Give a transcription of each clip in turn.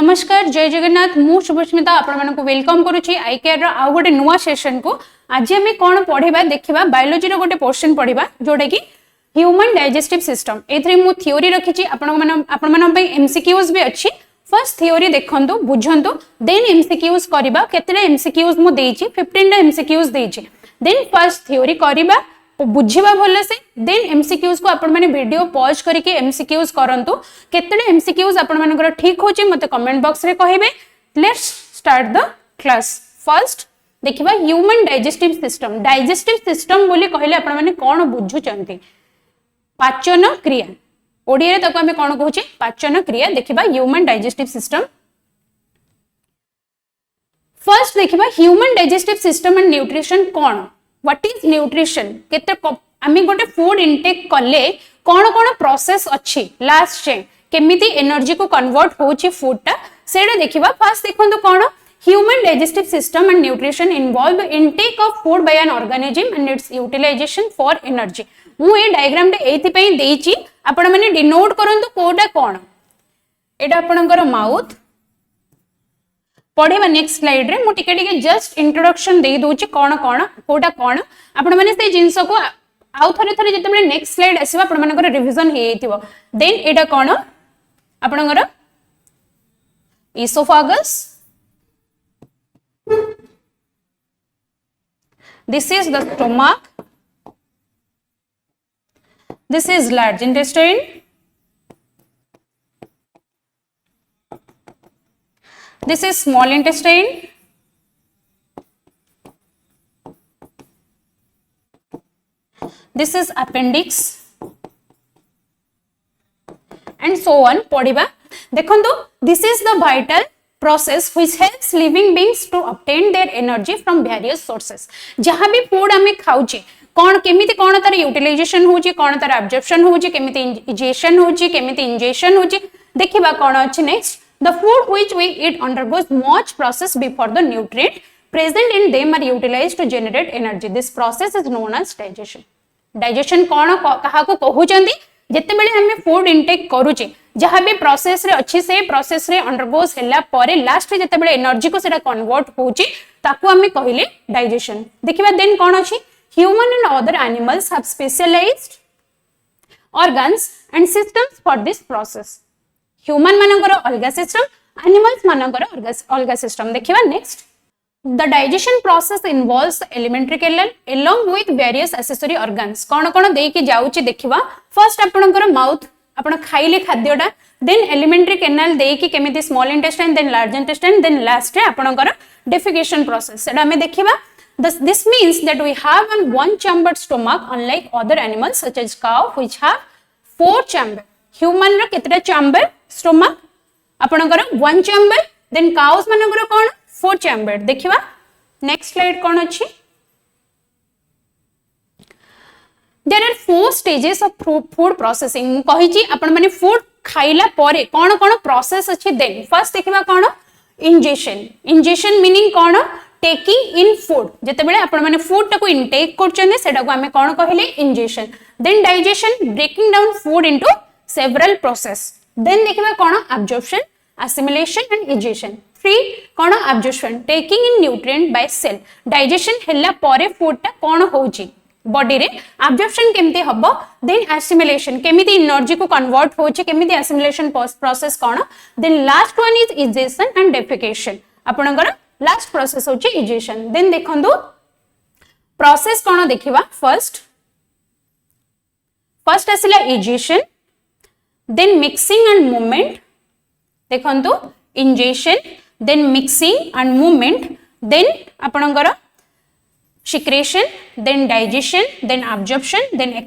नमस्कार जय जगन्नाथ मु शुभस्मिता आपण को वेलकम करुच्ची आई केयर आउ गोटे नुआ सेशन को आज आम कौन पढ़ा देखा बायोलोजी गोटे पोर्शन पढ़ा जोटा कि ह्यूमन डाइजेस्टिव सिस्टम ए मु थ्योरी रखी आपण एमसीक्यूज भी अच्छी फर्स्ट थ्योरी देखंतु बुझंतु देन एमसीक्यूज करबा केतेटा एमसीक्यूज मु देछि 15 एमसीक्यूज देछि देन फर्स्ट थ्योरी करबा बुझिबा भल से देन एमसीक्यूज को आपण माने वीडियो पॉज करके एमसीक्यूज करंतु केतेटा एमसीक्यूज आपण मानकर ठीक होछि मते कमेंट बॉक्स रे कहिबे let's start the class first देखिबा ह्यूमन डाइजेस्टिव सिस्टम बोली कहले आपण माने कोन बुझुचंती पाचन क्रिया ओडिया रे ताको हमें कोन कहूछि पाचन क्रिया देखिबा ह्यूमन डाइजेस्टिव सिस्टम फर्स्ट देखिबा human digestive system and nutrition cone what is nutrition केते आमी गोटे फूड इनटेक कले कोन कोन प्रोसेस अछि लास्ट जे केमिति एनर्जी को कन्वर्ट होछि फूड ता सेडा देखिबा फर्स्ट देखंतु कोन human digestive system and nutrition involve intake of food by an organism and its utilisation for energy मु ए डायग्राम रे एथि पई देछि आपण माने डिनोट करंतु कोडा कोन एडा आपनकर माउथ पढ़ेबा नेक्स्ट स्लाइड रे मु टिके टिके जस्ट इंट्रोडक्शन दे दोछि कोन कोन कोडा कोन आपण माने से जिंस को आउ थरे थरे जते माने नेक्स्ट स्लाइड आसीबा आपण मानकर रिवीजन हे थिबो देन एडा कोन आपनकर oesophagus this is the stomach this is large intestine this is small intestine this is appendix and so on पढ़िबा देखंतु this is the vital process which helps living beings to obtain their energy from various sources जहां भी food हमें खाउचे कौन केमिति कौन तार utilisation होची कौन तार एब्जॉर्प्शन होची केमिति इजेशन होची केमिति इंजेशन होची देखिबा कौन अछि next the food which we eat undergoes much process before the nutrient present in them are utilised to generate energy this process is known as digestion कौन कहा को कहउचंदी जते बेले हमें फूड इनटेक करूचे जहां भी प्रोसेस रे अछि से प्रोसेस रे अंडरगोस हैला परे लास्ट रे जते बेले एनर्जी को सेटा कन्वर्ट होची ताको हमें कहिले डाइजेशन देखिबा देन कौन अछि Human and other animals have specialized organs and systems for this process. Human manangara alga system, animals manangara alga system. देखिबा next. The digestion process involves alimentary canal along with various accessory organs. कोन देई कि जाउची देखिबा first आपनकर mouth आपण खाइले खाद्यडा then alimentary canal देई कि केमिति small intestine then large intestine then last रे आपनकर defecation process. सेडा हमें देखिबा This means that we have one chambered stomach unlike other animals such as cow which have 4 chamber. Human रा केतरा chamber stomach आपनकर 1 chamber then cows मानकर कोन 4 chamber देखिबा next slide कोन अछि There are 4 stages of food processing मु कहि छी आपण माने food खाइला परे कोन कोन process अछि then first देखिबा कोन ingestion meaning cone taking in food जते बेले आपण माने फूड टाको इनटेक करछने सेटा को हमें कोन कहिले ingestion then digestion breaking down food into several process then देखिबा कोन एब्जॉर्प्शन असिमिलेशन एंड इजेशन 3 कोन absorption taking in nutrient by cell digestion हैला परे फूड टा कोन होउची बॉडी रे एब्जॉर्प्शन केमते हबो देन असिमिलेशन केमिति एनर्जी को कन्वर्ट होउची केमिति असिमिलेशन प्रोसेस कोन then last one is egestion and defecation आपनकर लास्ट प्रोसेस होची इजेशन देन देखंदु प्रोसेस कोन देखिबा फर्स्ट आसिला egestion then mixing and movement देखंदु ingestion then mixing and movement then आपनकर secretion then digestion then absorption then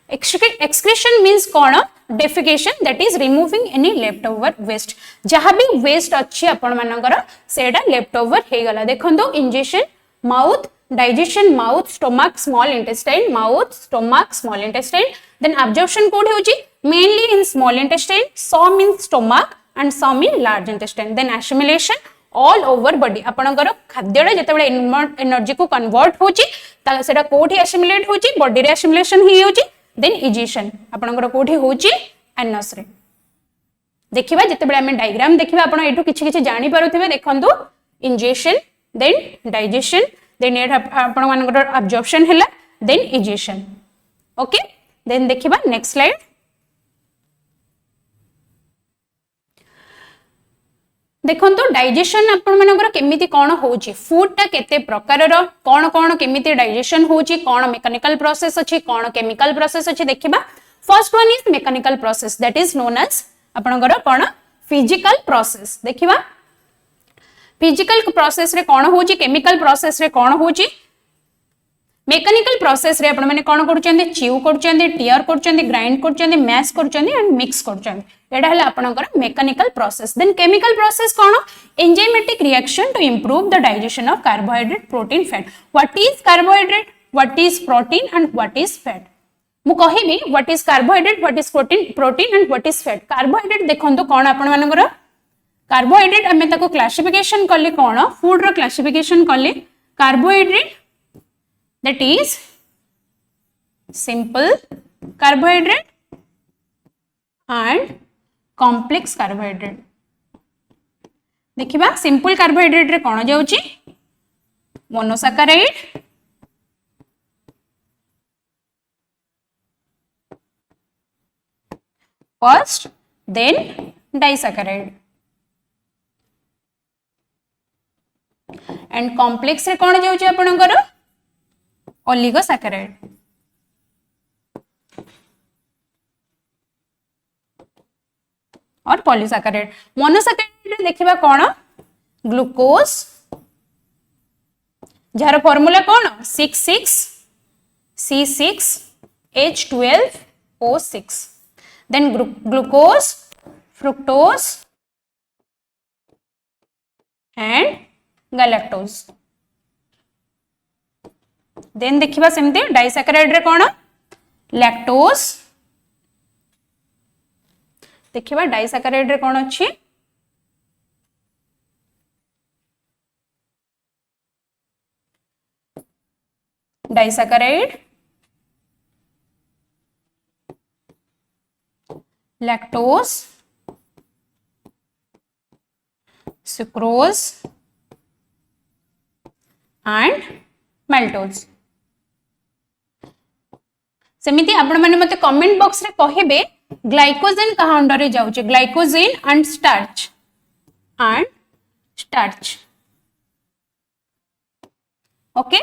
excretion means कोन defecation that is removing any leftover waste जहां भी waste अछि आपण मानकर सेडा leftover हे गला देखंतो ingestion mouth digestion mouth stomach small intestine mouth stomach small intestine then absorption code होची mainly in small intestine some in stomach and some in large intestine then assimilation all over body आपणकर खाद्यडा जते बेले energy को convert होची ता सेडा कोठी assimilate होची body रे assimilation ही होची then इजेशन आपनकर कोठी होची एनस रे देखिबा जेतेबेले हमें डायग्राम देखिबा आपण एठु किछि किछि जानि पारुथिबे देखंतु इंजेक्शन देन डाइजेशन देन एट आपण मानकर अब्जॉर्प्शन हैला देन इजेशन ओके देन देखिबा नेक्स्ट स्लाइड देखंतु डाइजेशन आपण मानकर केमिति कोन होउची फूड ता केते प्रकार रो कोन कोन केमिति डाइजेशन होउची कोन मेकानिकल प्रोसेस अछि कोन केमिकल प्रोसेस अछि देखिबा first one is mechanical process that is known as आपणकर कोन फिजिकल प्रोसेस देखिबा फिजिकल प्रोसेस रे कोन होउची केमिकल प्रोसेस रे कोन होउची मेकानिकल प्रोसेस रे आपण माने कोन करूचंदी च्यू करूचंदी टियर करूचंदी ग्राइंड करूचंदी मैश करूचंदी एंड मिक्स करूचंदी एडा हला आपणकर mechanical process then chemical process कोन enzymatic reaction to improve the digestion of carbohydrate protein fat what is carbohydrate what is protein and what is fat मु कहिबी what is carbohydrate what is protein and what is fat carbohydrate देखंतु कोन आपण मानकर carbohydrate हमें ताको classification कले कोन फूड रो क्लासिफिकेशन कले carbohydrate that is simple carbohydrate and complex carbohydrate देखिबा simple carbohydrate रे कोन जाउची monosaccharide first then disaccharide and complex रे कोन जाउची आपनकर ओलिगोसैकेराइड और पॉलीसैकेराइड मोनोसैकेराइड देखिबा कोन ग्लूकोज जार फार्मूला कोन 66C6H12O6 then glucose fructose and galactose then देखिबा सेमते डाइसैकेराइड रे कोन लैक्टोज देखिबा डाइसैकेराइड रे कोन अछि disaccharide lactose sucrose and maltose सेमिति आपण माने मते कमेंट बॉक्स रे कहिबे ग्लाइकोजेन कहा अंडर रे जाउचे glycogen and starch okay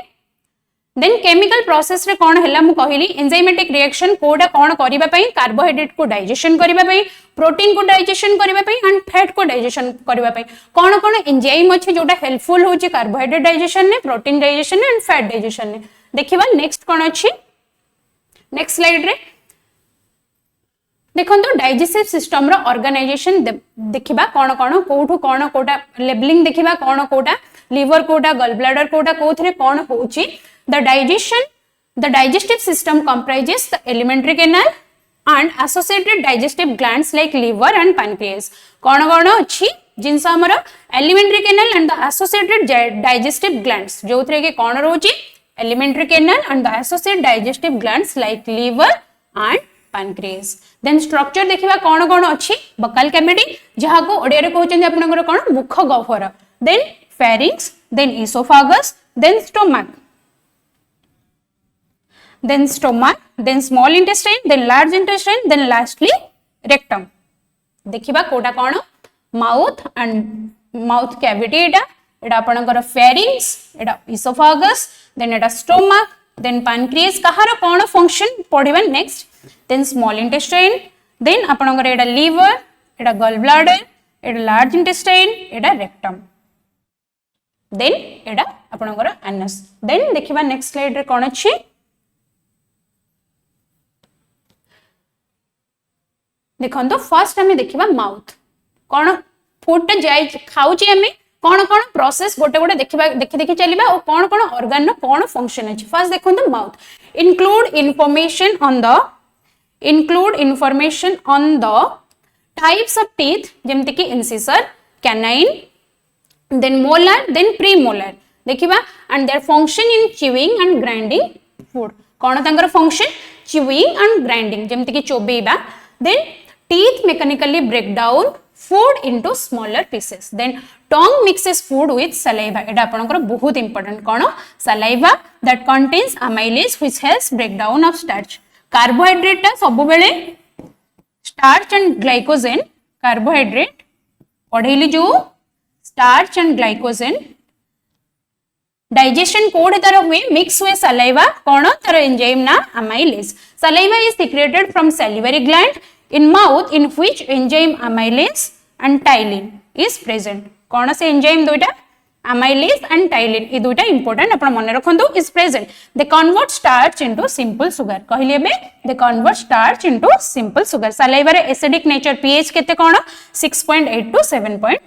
then chemical process रे कोन हैला मु कहिली एंजाइमेटिक रिएक्शन कोडा कोन करिबा पई कार्बोहाइड्रेट को डाइजेशन करिबा पई प्रोटीन को डाइजेशन करिबा पई एंड फैट को डाइजेशन करिबा पई कोन कोन एंजाइम अछि जोटा हेल्पफुल होची कार्बोहाइड्रेट डाइजेशन ने प्रोटीन डाइजेशन ने एंड फैट डाइजेशन ने देखिबा नेक्स्ट कोन अछि नेक्स्ट स्लाइड रे देखंतो डाइजेस्टिव सिस्टम रो ऑर्गेनाइजेशन देखिबा कोन कोन कोठु कोन कोटा लेबलिंग देखिबा कोन कोटा लिवर कोटा गॉल ब्लैडर कोटा कोथरे कोन होची the digestive system comprises the alimentary canal and associated digestive glands like liver and pancreas कोन कोन अछि जिंस हमर alimentary canal and the associated digestive glands जोथरे के कोन रोची alimentary canal and the associated digestive glands like liver and pancreas then structure देखिबा कोन कोन अछि बकाल cavity जहा को ओडिया रे कहउछन आपनकर कोन मुख गह्वर then pharynx then esophagus then stomach then small intestine then large intestine then lastly rectum देखिबा कोटा कोन माउथ एंड माउथ कैविटी एटा आपनकर pharynx एटा esophagus then एटा stomach then pancreas कहार कोन फंक्शन पढिबा next then small intestine then आपनकर एटा liver एटा gall bladder एटा large intestine एटा rectum then एटा आपनकर anus then देखिबा next slide रे कोन अछि देखंतो फर्स्ट हमें देखिबा माउथ कोन फूड टे जाय खाउची हमें कोन कोन प्रोसेस गोटे गोटे देखिबा देखि चलीबा और कोन कोन ऑर्गन नो कोन फंक्शन अछि फर्स्ट देखंतो mouth include information on the types of teeth जेमते कि incisor canine then molar then premolar देखिबा and their function in chewing and grinding food कोन तांकर फंक्शन च्यूइंग एंड ग्राइंडिंग जेमते कि चोबेबा then teeth mechanically break down food into smaller pieces. Then tongue mixes food with saliva. एटा आपनकर बहुत important cone saliva that contains amylase which helps breakdown of starch. Carbohydrate ता सब बेले starch and glycogen, carbohydrate पढेली जो starch and glycogen digestion code तार हुए mix हुए saliva कोन तार enzyme ना amylase. Saliva is secreted from salivary gland in mouth in which enzyme amylase and ptyalin is present. कौन से enzyme दुईटा amylase and ptyalin ये दुईटा important अपन मन रखंतु is present. They convert starch into simple sugar. कहलिए बे they convert starch into simple sugar. Saliva रे acidic nature pH केते कौन 6.8 to 7.3.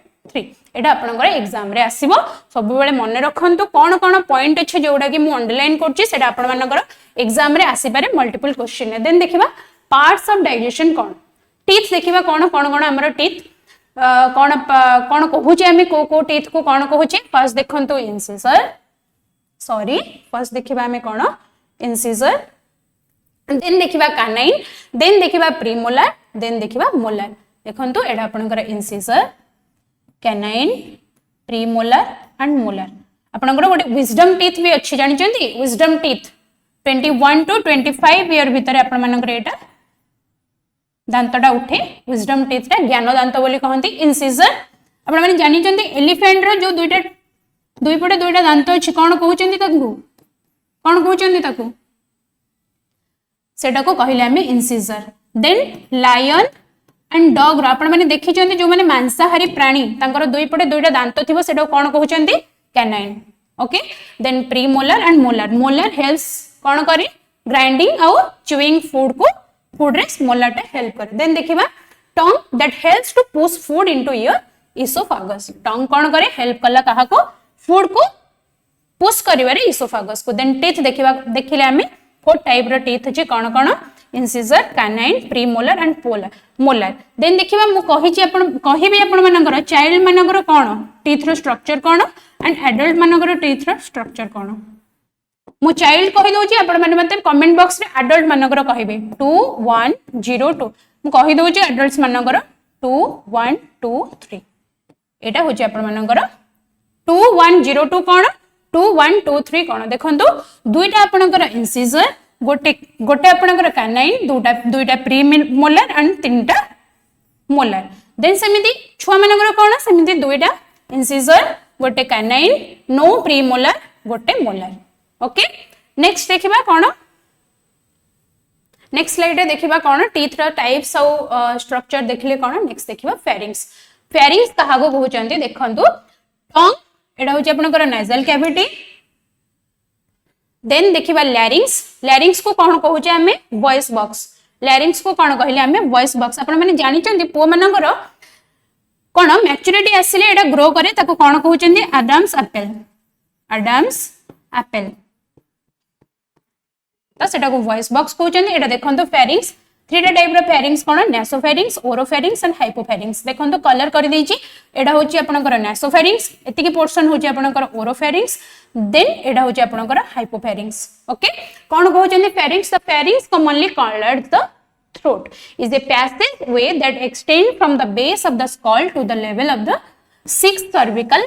एटा आपनकर एग्जाम रे आसीबो सब बेले मन रखंतु कोन कोन पॉइंट अछि जोडा कि मु अंडरलाइन करछि सेटा आपन मानकर एग्जाम रे आसी पारे मल्टीपल क्वेश्चन है. देन देखिबा पार्ट्स ऑफ डाइजेशन कौन टीथ देखिबा कौन कौन कौन हमर टीथ कौन कौन कहूचे हमें को टीथ को कौन कहूचे. फर्स्ट देखंतु इंसिजर सॉरी फर्स्ट देखिबा हमें कौन इंसिजर देन देखिबा कानाइन देन देखिबा प्रीमोलर देन देखिबा मोलर. देखंतु एडा आपनकर incisor canine premolar and molar. आपनकर गोटे विजडम टीथ भी अछि जानि चंदी विजडम टीथ 21 to 25 ईयर भीतर आपण मानकर एटा दांतटा उठे विजडम टीथ रे ज्ञान दांत बोली कहंती. इंसिजर आपण माने जानि चंदी एलिफेंट रो जो दुई पटे दुईटा दांत अछि कोन कहउचंदी ताकू कोन कहउचंदी ताकू सेटा को कहिले हमें incisor. Then lion and dog रो आपण माने देखि चंदी जो माने मांसाहारी प्राणी तांकर दुई पटे दुईटा दांत थिबो सेटा कोन कहउचंदी canine. Okay then premolar and molar. Molar helps कौन करी ग्राइंडिंग आउ च्यूइंग फूड को फूड रे मोलर टे हेल्प करे. देन देखिबा tongue that helps to push food into your oesophagus. Tongue कौन करे हेल्प कला कहा को फूड को पुश करिवारे इसोफागस को. देन टीथ देखिबा देखिले हमें फोर टाइप रो टीथ अछि कौन कौन incisor canine premolar and molar. देन देखिबा मु कहिछि आपण कहिबे आपण मानकर चाइल्ड मानकर कौन टीथ रो स्ट्रक्चर कौन एंड एडल्ट मानकर टीथ रो स्ट्रक्चर कौन. मु चाइल्ड कहि दोछि आपण माने मते कमेंट बॉक्स रे एडल्ट मानकर कहिबे 2 1 0 2 मु कहि दोछि एडल्ट्स मानकर 2 1 2 3 एटा होछि आपण मानकर 2 1 0 2 कोन 2 1 2 3 कोन. देखंतु दुईटा आपणकर इंसिजर गोटे आपणकर कैनाइन दुईटा प्रीमोलर एंड तीनटा मोलर. देन सेमिति छुआ मानकर कोन सेमिति दुईटा इंसिजर गोटे कैनाइन नो प्रीमोलर गोटे मोलर. ओके नेक्स्ट देखिबा कोन नेक्स्ट स्लाइड रे देखिबा कोन टीथ रा टाइप्स और स्ट्रक्चर देखले कोन. नेक्स्ट देखिबा फेरिंग्स. फेरिंग्स कहा को कहउचंती देखंतु टंग एडा होची आपनकर नेजल कैविटी. देन देखिबा लैरिंग्स. लैरिंग्स को कोन कहउचे हमें वॉइस बॉक्स. लैरिंग्स को कोन कहले हमें वॉइस बॉक्स. आपण माने जानि चंती पो मानकर कोन मैच्योरिटी आसिले एडा ग्रो करे ताको कोन कहउचंती एडम्स एप्पल. एडम्स एप्पल तो सेटा को वॉइस बॉक्स कहउचंती. एटा देखंतु फेरिंग्स थ्रीटा टाइप रो फेरिंग्स कोन नासोफेरिंग्स ओरोफेरिंग्स एंड हाइपोफेरिंग्स. देखंतु कलर कर देछि एटा होची आपनकर नासोफेरिंग्स एतिकी पोर्शन होची आपनकर ओरोफेरिंग्स. देन एटा होची आपनकर हाइपोफेरिंग्स. ओके कोन कहउचंती pharynx. The pharynx commonly called the throat is a passageway that extends from the base of the skull to the level of the sixth cervical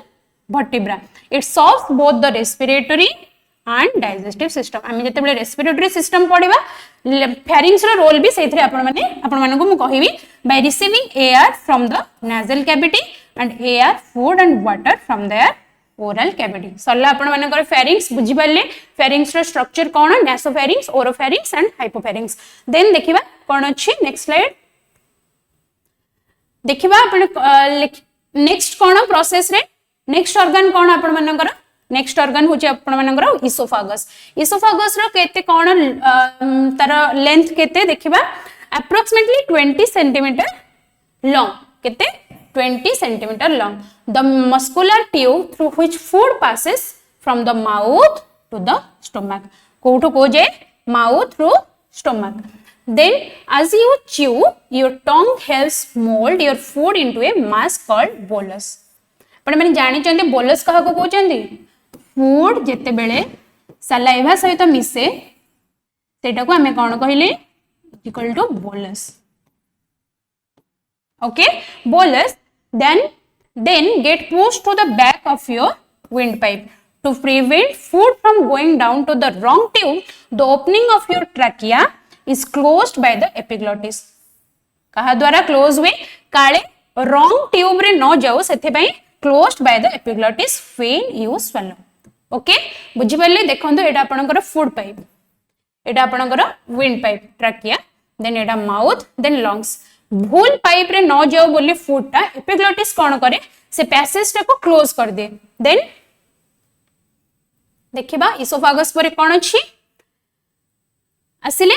vertebra. It serves both the respiratory and digestive system. आमे जते बेले respiratory system पढिबा pharynx रो role भी सेथरे आपण मानको मु कहिबी by receiving air from the nasal cavity and air food and water from their oral cavity. सरला आपण मानकर pharynx बुझि पाले pharynx रो स्ट्रक्चर कोन nasopharynx oropharynx and hypopharynx. Then देखिबा कोन अछि नेक्स्ट स्लाइड देखिबा आपण नेक्स्ट कोन प्रोसेस रे नेक्स्ट ऑर्गन कोन आपण मानकर नेक्स्ट ऑर्गन होची आपण मानकर इसोफागस. इसोफागस रो केते कोन तार लेंथ केते देखिबा approximately 20 centimeter long. केते 20 centimeter long. The muscular tube through which food passes from the mouth to the stomach. कोठो को जे mouth through stomach. Then as you chew, your tongue helps mold your food into a mass called bolus. पण माने जानि चंदी bolus कहा को कहउचंदी food जेते बेले saliva सहित मिसे सेटा को हमें कोन कहिले equal to bolus. okay, bolus then get pushed to the back of your windpipe. To prevent food from going down to the wrong tube, the opening of your trachea is closed by the epiglottis. कहा द्वारा close हुए काले wrong tube रे न जाऊ सेथे पई closed by the epiglottis when you swallow. Okay बुझि परले देखंतु एटा आपनकर फूड पाइप, एटा आपनकर विंड पाइप ट्रैकिया, देन एटा माउथ, देन लंग्स. भूल पाइप रे न जाऊ बोली फूड टा एपिग्लॉटिस कोन करे से पैसेज टा को क्लोज कर दे. देन देखिबा इसोफागस पर कोन अछि आसिले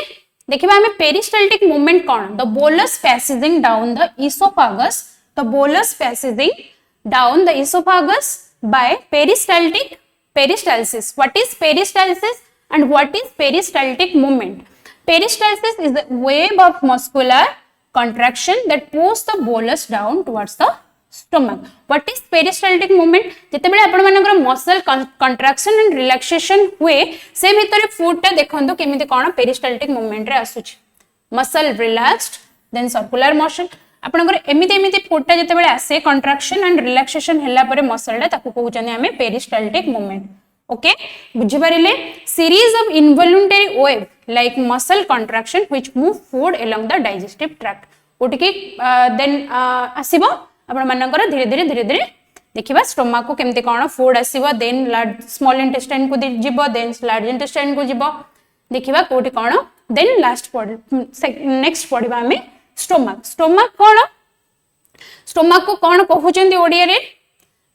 देखिबा हमें पेरिस्टाल्टिक मूवमेंट कोन the bolus passaging down the oesophagus, the bolus passaging down the oesophagus by peristalsis. What is peristalsis and what is peristaltic movement? Peristalsis is the wave of muscular contraction that pulls the bolus down towards the stomach. What is peristaltic movement? जेतेबेले आपण मानकर muscle contraction and relaxation हुए से भितर food टा देखंतु केमिति कोन peristaltic movement रे आसुची. Muscle relaxed then circular motion. आपनकर एमिति एमिति फूड टा जेतेबेले आसे कंट्रैक्शन एंड रिलैक्सेशन हल्ला परे मसल टा ताकू कहउचनी हमें पेरिस्टाल्टिक मूवमेंट. ओके बुझि पारिले series of involuntary wave like muscle contraction which move food along the digestive tract. ओटिके देन आसीबो आपण मानकर धीरे धीरे देखिबा स्टोमक को केमते कोन फूड आसीबो, देन स्मॉल इंटेस्टाइन को जिवो, देन लार्ज इंटेस्टाइन को जिवो देखिबा कोठी कोन, देन लास्ट नेक्स्ट पढिबा हमें स्टोमक. स्टोमक कोन, स्टोमक को कोन कहउचंदी ओडिया रे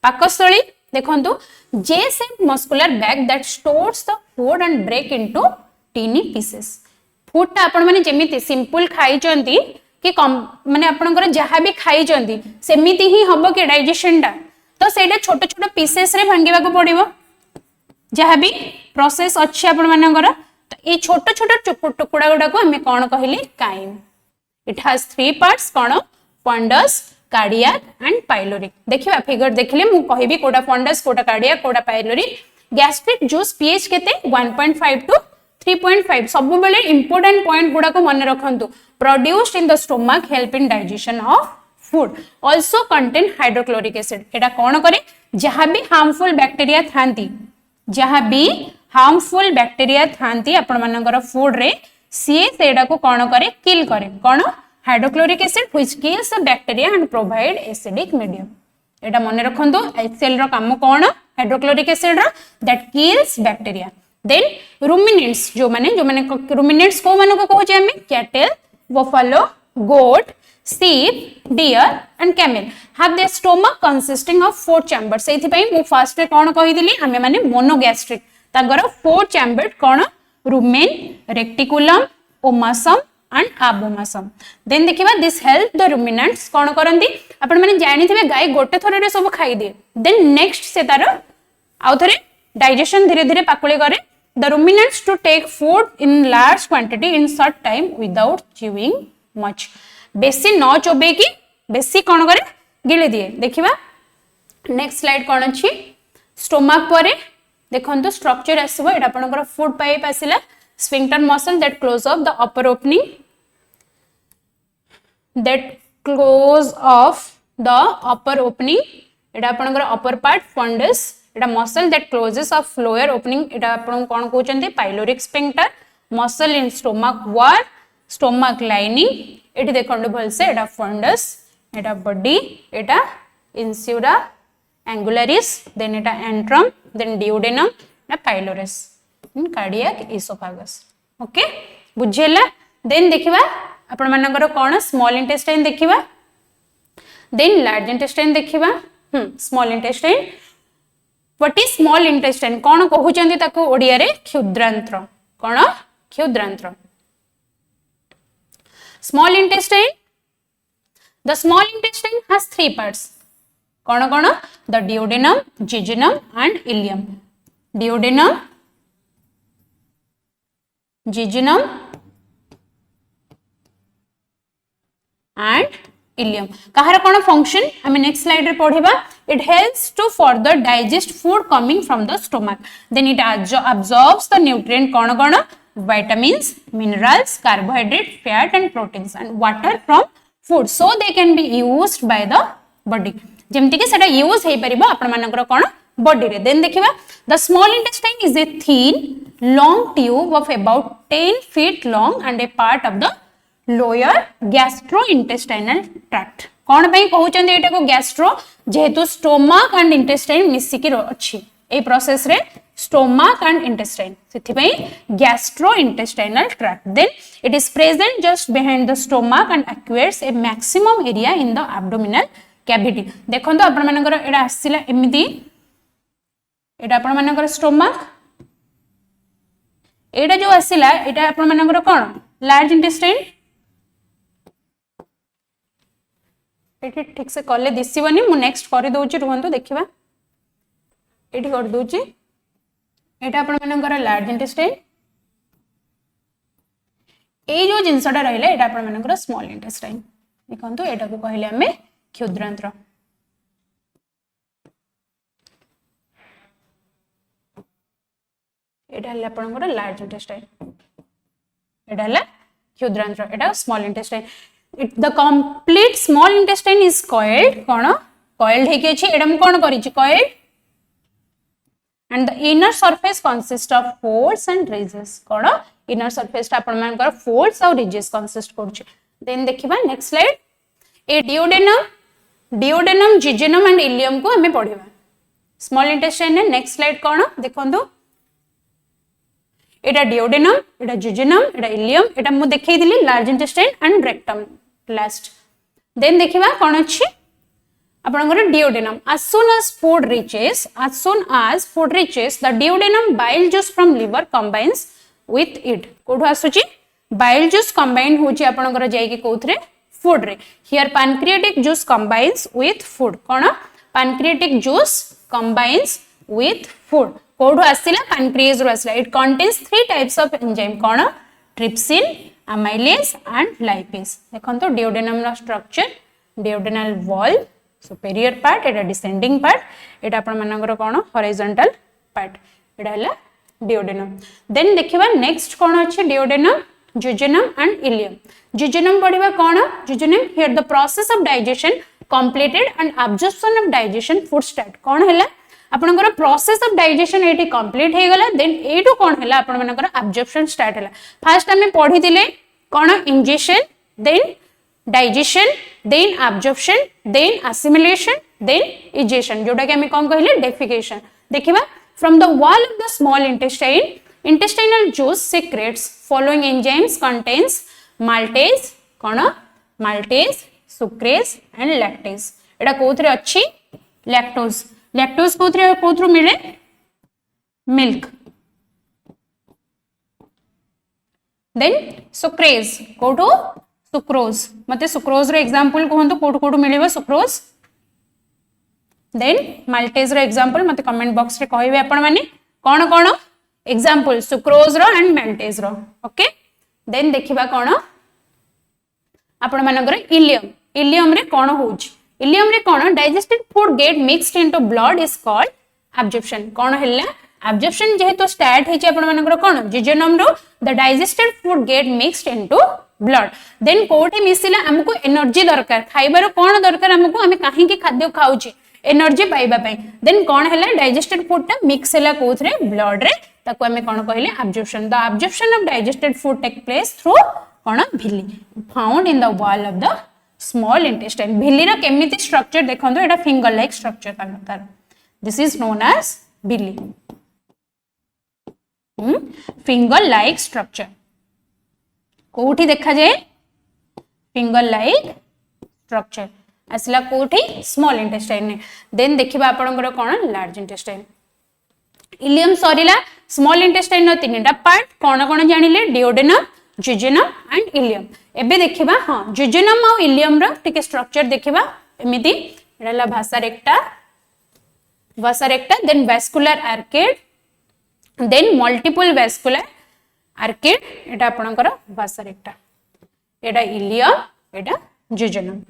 पाकस्थली. देखंतु जे shape muscular bag that stores the food and break into tiny pieces. Food ता आपण माने जेमिति सिंपल खाइ चंती कि माने आपनकर जहा भी खाइ चंती सेमिति ही हबो कि डाइजेशन टा, तो सेटा छोट छोट पीसेस रे भांगीबा को पड़िबो जहा भी प्रोसेस अछि आपण मानकर. तो ए छोट छोट टुकड़ा गुडा को हमें कोन कहिली काइम. इट हैज 3 पार्ट्स कोन फंडस, कार्डियक एंड पाइलोरिक. देखिबा फिगर देखले मु कहिबी कोटा फंडस, कोटा कार्डियक, कोटा पाइलोरिक. गैस्ट्रिक जूस पीएच केते 1.5 टू 3.5. सब बेले इंपोर्टेंट पॉइंट गुडा को मन रखंतु. Produced in the stomach help in digestion of food. Also contain hydrochloric acid. एटा कोन करे जहां भी हार्मफुल बैक्टीरिया थांती, जहां भी हार्मफुल बैक्टीरिया थांती आपण मानकर फूड रे सी सेडा को कोन करे किल करे. कोन hydrochloric acid which kills the bacteria and provide acidic medium. एटा मन रखंतु HCl रो काम कोन हाइड्रोक्लोरिक एसिड रो that kills bacteria. Then ruminants जो माने रुमिनेंट्स को माने को कहउचे हमें cattle, buffalo, goat, sheep, deer and camel have their stomach consisting of 4 chambers. सेथि पई मु फर्स्ट रे कोन कहि दिली हमें माने मोनोगैस्ट्रिक तागर 4 चैम्बर्ड कोन rumen, reticulum, omasum and abomasum. Then देखिबा दिस हेल्प द रुमिनेंट्स कोन करंती आपण माने जानि थिबे गाय गोटे थोरे रे सब खाइ दे, देन नेक्स्ट से तार आउ थरे डाइजेशन धीरे धीरे पाकुली करे. The ruminants to take food in large quantity in short time without chewing much. बेसी न चोबे की बेसी कोन करे गिले दिए. देखिबा नेक्स्ट स्लाइड कोन अछि स्टोमक परे देखंतु स्ट्रक्चर आसीबो. एटा आपनकर फूड पाइप आसीला, sphincter muscle that close off the upper opening, that close off the upper opening. एटा आपनकर upper part fundus. एटा muscle that closes off lower opening. एटा आपण कोन कहउचंती pyloric sphincter. Muscle in stomach wall, stomach lining. एटी देखंडु भल से एटा फंडस, एटा बॉडी, एटा इंस्यूरा एंगुलरिस, देन एटा एंट्रम, देन डिओडेनम, एटा pylorus in cardiac oesophagus. Okay बुझेला. देन देखिबा आपण मानकर कोन स्मॉल इंटेस्टाइन देखिबा, देन लार्ज इंटेस्टाइन देखिबा. Small intestine what is small intestine कोन कहउचंती ताको ओडिया रे क्षुद्रांत्र. कोन क्षुद्रांत्र. Small intestine, the small intestine has 3 parts. कोन कोन the duodenum, jejunum and ileum. Duodenum, jejunum and ileum. कहार कोन फंक्शन हमें नेक्स्ट स्लाइड रे पढिबा. It helps to further digest food coming from the stomach. Then it absorbs the nutrient कोन कोन vitamins, minerals, carbohydrate, fat and proteins and water from food so they can be used by the body जेमति कि सेटा use हे परिबो आपण मानकर कोन body रे then देखिबा the small intestine is a thin long tube of about 10 feet long and a part of the lower gastrointestinal tract कोन पई कहउचन एटा को gastro जेहेतु stomach and intestine मिसी की अछि ए प्रोसेस रे stomach and intestine sethipai gastrointestinal tract then it is present just behind the stomach and acquires a maximum area in the abdominal cavity देखो आपण मानकर एडा आसीला एमिति एडा आपण मानकर स्टोमक एडा जो आसीला एडा आपण मानकर कोन लार्ज इंटेस्टाइन एटी ठीक से कले दिसिबनी मु नेक्स्ट करि दोची रुहंतु देखिबा एटी कर दोची एटा आपण मानकर लार्ज इंटेस्टाइन ए जो जिंसटा रहले एटा आपण मानकर स्मॉल इंटेस्टाइन देखंतु एटा को कहले हमें क्षुद्रांत्र एटा हला आपनकर लार्ज इंटेस्टाइन एटा हला क्षुद्रांत्र एटा small intestine the complete small intestine is coiled कोन कॉइल्ड हे के छी एडा हम कोन करी छी coiled and the inner surface consists of folds and ridges कोन inner surface ता आपण मानकर folds और ridges consist करछ then देखिबा next slide A duodenum jejunum and ileum को हमें पढिबा small intestine ने next slide कोन देखंतु एटा duodenum एटा jejunum एटा ileum एटा मु देखै दिली large intestine and rectum last then देखिबा कोन अछि आपनकर duodenum as soon as food reaches the duodenum bile juice from liver combines with it कोठो आसुची bile juice combine होची आपनकर जाई के कोथरे food रे here pancreatic juice combines with food cone pancreatic juice combines with food Kotho आसिला pancreas row आसिला it contains three types of enzyme cone trypsin amylase and lipase देखंतो duodenum row structure duodenal wall superior part Etah descending part एटा आपण मानकर कोन horizontal part एटा हला duodenum then देखिबा next कोन अछि duodenum jejunum and ileum jejunum पढिबा cone jejunum here the process of digestion completed and absorption of digestion food start कोन हला आपनकर process of digestion eighty complete हे गला then एटू कोन हला आपण मानकर absorption start हला first हमें पढि दिले कोन ingestion then digestion then absorption then assimilation then egestion जोटा कि हमें कौन कहले defecation देखिबा from the wall of the small intestine intestinal juice secretes following enzymes contains maltase cone maltase sucrase and lactase एटा कोथरे अछि lactose lactose कोथरो मिले milk then sucrase कोठो sucrose मते सुक्रोज रो एग्जांपल कहंतु कोठो कोठो मिलिबो सुक्रोज देन माल्टेज रो एग्जांपल मते कमेंट बॉक्स रे कहबे आपण माने कोन कोन एग्जांपल सुक्रोज रो एंड माल्टेज रो ओके देन देखिबा कोन आपण मानकर इलियम रे कोन होउछ इलियम रे कोन digested food get mixed into blood is called absorption कोन हल्ला एब्जॉर्प्शन जेहेतु स्टार्ट हेची आपण मानकर कोन जेजुनम रो the digested food get mixed into blood then कोठी मिसिला हमको एनर्जी दरकार खाइबार कोन दरकार हमको हमें काहे के खाद्य खाउची एनर्जी पाइबा पई देन कोन हला डाइजेस्टेड फूड ता मिक्स हला कोथरे ब्लड रे ताको हमें कोन कहले absorption the absorption of digested food take place through कोन villi found in the wall of the small intestine villi रा केमिति स्ट्रक्चर देखंतो एटा फिंगर लाइक स्ट्रक्चर तार this is known as villi finger like structure कोठी देखा जाए finger like structure आसला कोठी स्मॉल इंटेस्टाइन ने देन देखिबा आपनकर कोन लार्ज इंटेस्टाइन इलियम सरीला स्मॉल इंटेस्टाइन नो तीनटा पार्ट कोन कोन जानिले डिओडेनम जेजुनम एंड इलियम एबे देखिबा हां जेजुनम और इलियम रो टिके स्ट्रक्चर देखिबा एमिति एडाला vasa recta then vascular arcade then multiple vascular arcade एटा आपनकर भाषा रेक्टा एटा इलियम एटा जेजुनम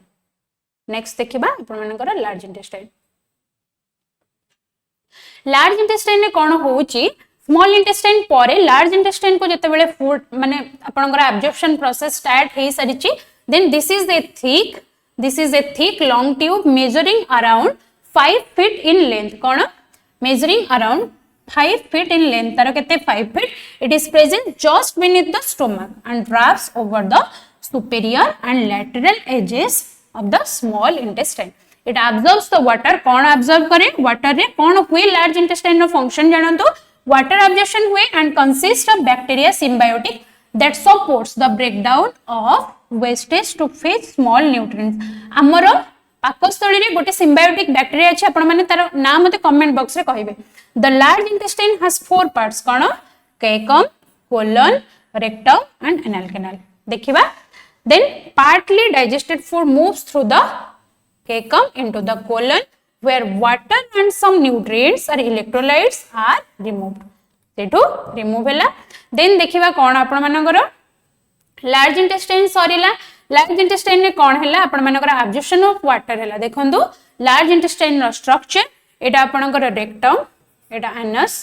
नेक्स्ट देखिबा आपण मानकर लार्ज इंटेस्टाइन लार्ज इंटेस्टाइन ने कोन होउची स्मॉल इंटेस्टाइन परे लार्ज इंटेस्टाइन को जते बेले फूड माने आपनकर एब्जॉर्प्शन प्रोसेस स्टार्ट हे सारिची Then this is a thick long tube measuring around 5 feet in length. कौन measuring around 5 feet in length. तार केते 5 feet. It is present just beneath the stomach and wraps over the superior and lateral edges of the small intestine. It absorbs the water. कौन absorb करे? Water रे कौन हुए large intestine no function जानन तो water absorption हुए and consists of bacteria symbiotic that supports the breakdown of wastage to feed small nutrients. हमरो पाकस्थली रे गोटे symbiotic bacteria अछि आपण माने तार नाम मते comment box रे कहिबे. The large intestine has 4 parts कौन caecum, colon, rectum and anal canal. देखिबा. Then partly digested food moves through the caecum into the colon where water and some nutrients or electrolytes are removed. Sethu remove हैला. Then देखिबा कोन आपण मानकर large intestine Sarila. large intestine रे कोन हैला आपण मानकर absorption of water हैला. देखंतु large intestine रो structure एटा आपणकर rectum, एटा anus,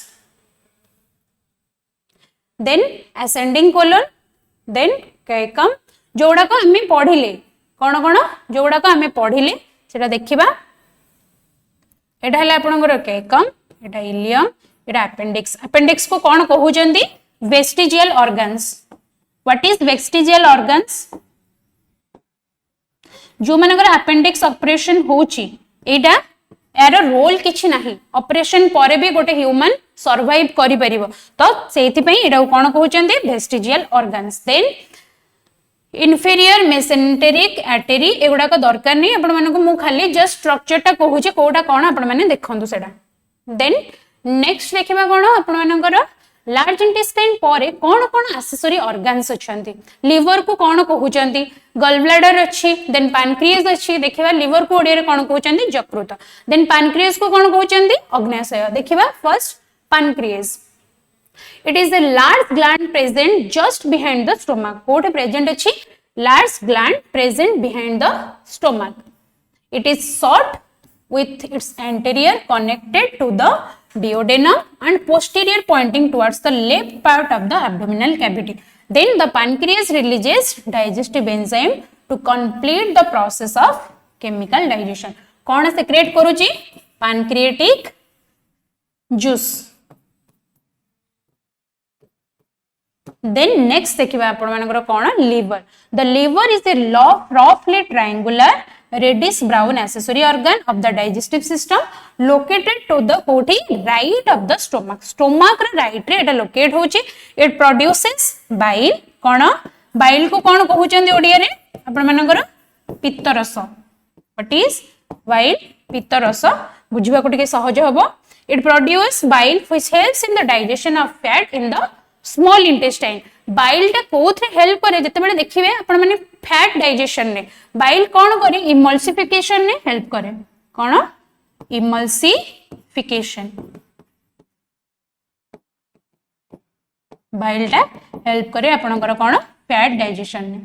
then ascending colon, then caecum. जोड़ा को हमें पढ़िले कोन कोन जोड़ा को हमें पढ़िले सेटा देखिबा. एटा हैला आपणकर caecum, एटा ileum, एटा appendix. appendix को कोन कहउजंदी? vestigial organs. what is vestigial organs? जो मानकर appendix operation होची एटा यार रोल किछि नाही. ऑपरेशन परे भी गोटे ह्यूमन सर्वाइव करि परिबो तो सेति पई एटा कोन कहउचंदी? vestigial organs. then inferior mesenteric artery एगुडा को दरकार नहीं आपण मानको मु खाली जस्ट स्ट्रक्चर टा कहूचे कोडा कोन आपण माने देखंतु सेडा. देन नेक्स्ट देखिबा कोन आपण मानकर लार्ज इंटेस्टाइन परे कोन कोन एक्सेसरी ऑर्गन्स अछंती. लिवर को कोन कहउचंती? गल ब्लैडर अछि. देन पैनक्रियास अछि. देखिबा लिवर को ओडिया रे कोन कहउचंती? यकृत. देन पैनक्रियास को कोन कहउचंती? अग्न्याशय. देखिबा first pancreas. It is a large gland present just behind the stomach. कोठे present अछि? Large gland present behind the stomach. It is short with its anterior connected to the duodenum and posterior pointing towards the left part of the abdominal cavity. Then the pancreas releases digestive enzyme to complete the process of chemical digestion. कौन secrete करूची? Pancreatic juice. Then next देखिबा आपण मानकर कोन liver. The liver is a roughly triangular reddish brown accessory organ of the digestive system located to the कोठी right of the stomach. Stomach रे right रे एटा locate होची. It produces bile. Cone bile को कोन कहउचंदी ओडिया रे आपण मानकर पित्तरस. What is bile? पित्तरस बुझिबा को टिके सहज हबो. It produces bile which helps in the digestion of fat in the small intestine. Bile टा कोथरे हेल्प करे जते बेले देखिबे आपण माने फैट डाइजेशन ने बाइल कोन करे? इमल्सिफिकेशन ने हेल्प करे. कोन? इमल्सिफिकेशन. बाइल टा हेल्प करे आपणकर कोन? फैट डाइजेशन ने.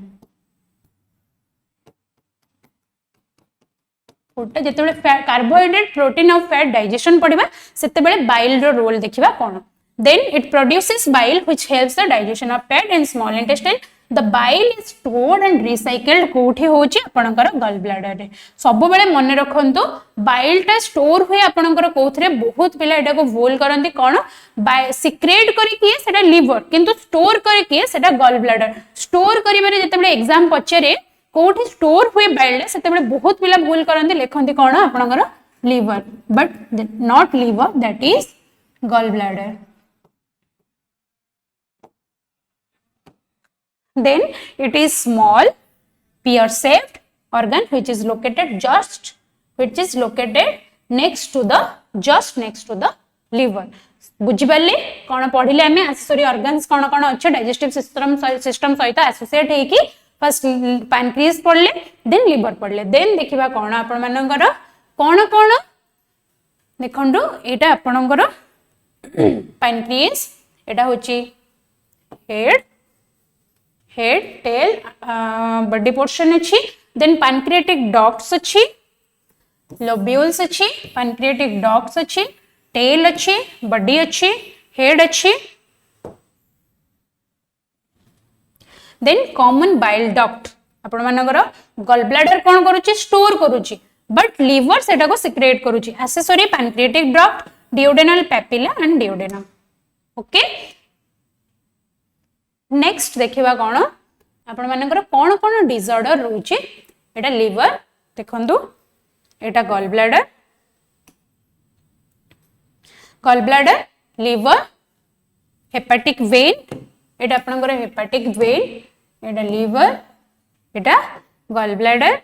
फूडटा जते बेले कार्बोहाइड्रेट प्रोटीन और फैट डाइजेशन पड़िबा सेते बेले बाइल रो रोल देखिबा कोन. Then it produces bile which helps the digestion of fat in small intestine. The bile is stored and recycled कोठी होची आपणकर गल ब्लैडर रे. सब बेले मन रखंतो bile टा स्टोर हुए आपणकर कोथरे बहुत पिला एटा को भूल करंती कोन सिक्रेट करी कि सेटा लिवर किंतु स्टोर करी कि सेटा गल ब्लैडर. स्टोर करिबारे जते बेले एग्जाम पचरे कोठी स्टोर हुए bile सेते बेले बहुत पिला भूल करंती लेखंती कोन आपणकर liver but not liver that is गल bladder. Then it is small pear-shaped organ which is located next to the liver. बुझिबल्ले कोन पढिले हमें एक्सेसरी ऑर्गन्स कोन कोन अछि डाइजेस्टिव सिस्टम सहित एसोसिएट हे कि फर्स्ट पैनक्रियास पढले देन लिवर पढले. देन देखिबा कोन आपण मानकर कोन कोन देखंडो एटा आपणकर पैनक्रियास. एटा होची head tail body portion अछि. then pancreatic ducts अछि, lobules अछि, pancreatic ducts अछि, tail अछि, body अछि, head अछि. then common bile duct आपण मानकर गॉल ब्लैडर कौन करुच्ची स्टोर करुच्ची बट लिवर सेटा को सिक्रेट करुच्ची accessory pancreatic duct duodenal papilla and duodenum okay next देखिबा कोन आपण मानकर कोन कोन डिसऑर्डर रहउची एटा लिवर देखंतु एटा gall bladder liver hepatic vein एटा आपनकर हेपाटिक वेन एटा लिवर एटा गॉल ब्लैडर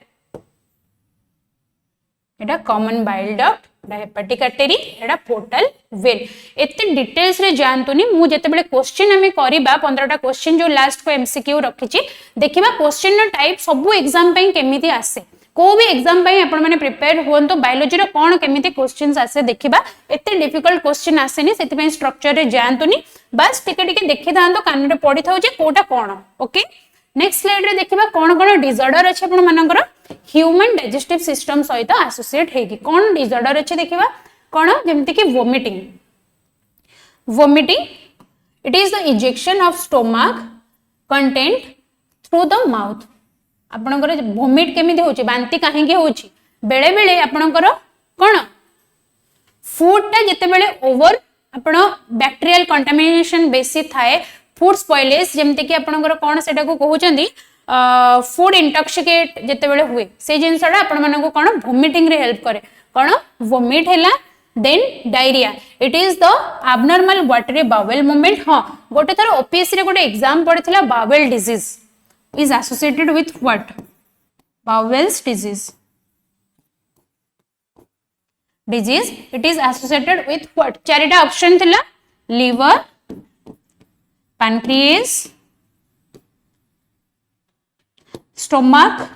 एटा कॉमन बाइल डक्ट एटा हेपाटिक आर्टरी एटा पोर्टल वेन एते डिटेल्स रे जानतुनी मु जते बेले क्वेश्चन हमें करिबा 15टा क्वेश्चन जो लास्ट को एमसीक्यू रखिची देखिबा क्वेश्चन नो टाइप सब एग्जाम पई केमिति आसे को भी एग्जाम पई आपण माने प्रिपेयर होन तो बायोलॉजी रो कोन केमिति क्वेश्चंस आसे देखिबा एते डिफिकल्ट क्वेश्चन आसेनी सेति पई स्ट्रक्चर रे जानतुनी बस टिके टिके देखि थांतो कान रे पढि थाउ जे कोटा कोन ओके नेक्स्ट स्लाइड रे देखिबा कोन कोन डिसऑर्डर अछि आपण मानकर ह्यूमन डाइजेस्टिव सिस्टम सहित एसोसिएट हेगी कोन डिसऑर्डर अछि देखिबा कोन जेमति कि vomiting it is the ejection of stomach content through the mouth आपणकर वोमिट केमिति होची बांती काहे के होची बेले बेले आपणकर कोन फूड ता जते बेले ओवर आपण बैक्टीरियल कंटामिनेशन बेसी थाए फूड स्पॉइलेज जेमते कि आपणकर कोन सेटा को कहउचंदी फूड इंटॉक्सिकेट जते बेले हुए से जिनसडा आपण माने को कोन वोमिटिंग रे हेल्प करे कोन वोमिट हैला then diarrhoea it is the abnormal watery bowel movement हां गोटे थर ओपीएससी रे गोटे एग्जाम पड़िथिला bowel disease is associated with what bowels disease it is associated with what चारिटा ऑप्शन थिला liver pancreas stomach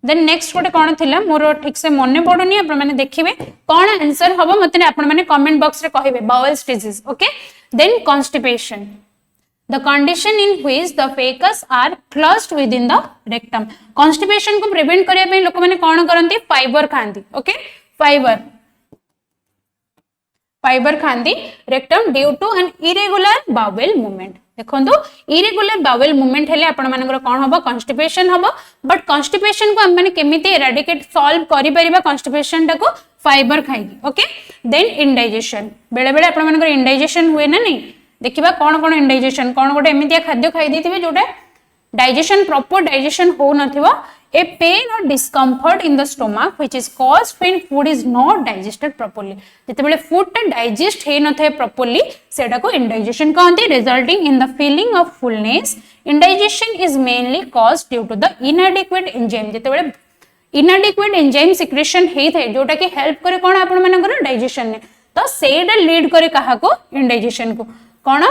then next गोटे कौन थिला मोर ठीक से मने पड़ुनी आपण माने देखिबे कौन आंसर हबो मते आपण माने कमेंट बॉक्स रे कहिबे bowels disease okay then constipation the condition in which the fecus are closed within the rectum constipation को prevent करिया पे लोक माने कोन करंती फाइबर खांती ओके फाइबर खांती rectum due to an irregular bowel movement देखंतु irregular bowel movement हेले आपण मानकर कोन हबो constipation हबो बट constipation को हम माने केमिति eradicate solve करि परिबा constipation टा को फाइबर खाइकी ओके देन indigestion बेले बेले आपण मानकर indigestion हुए ना नहीं देखिबा कोन कोन इंडाइजेशन कोन गोटे एमितिया खाद्य खाइ दिथिबे जोटे डाइजेशन प्रॉपर डाइजेशन हो नथिबो ए पेन और discomfort in the stomach which is caused when food is not digested properly जते बेले फूड ता डाइजेस्ट हे नथे प्रॉपर्ली सेटा को इंडाइजेशन कहंती resulting in the feeling of fullness indigestion is mainly caused due to the inadequate enzyme जते बेले इनएडिक्वेट enzyme secretion हे थे जोटा कि हेल्प करे कोन आपण मानकर डाइजेशन ने तो सेटा लीड करे काहा को इंडाइजेशन को कौन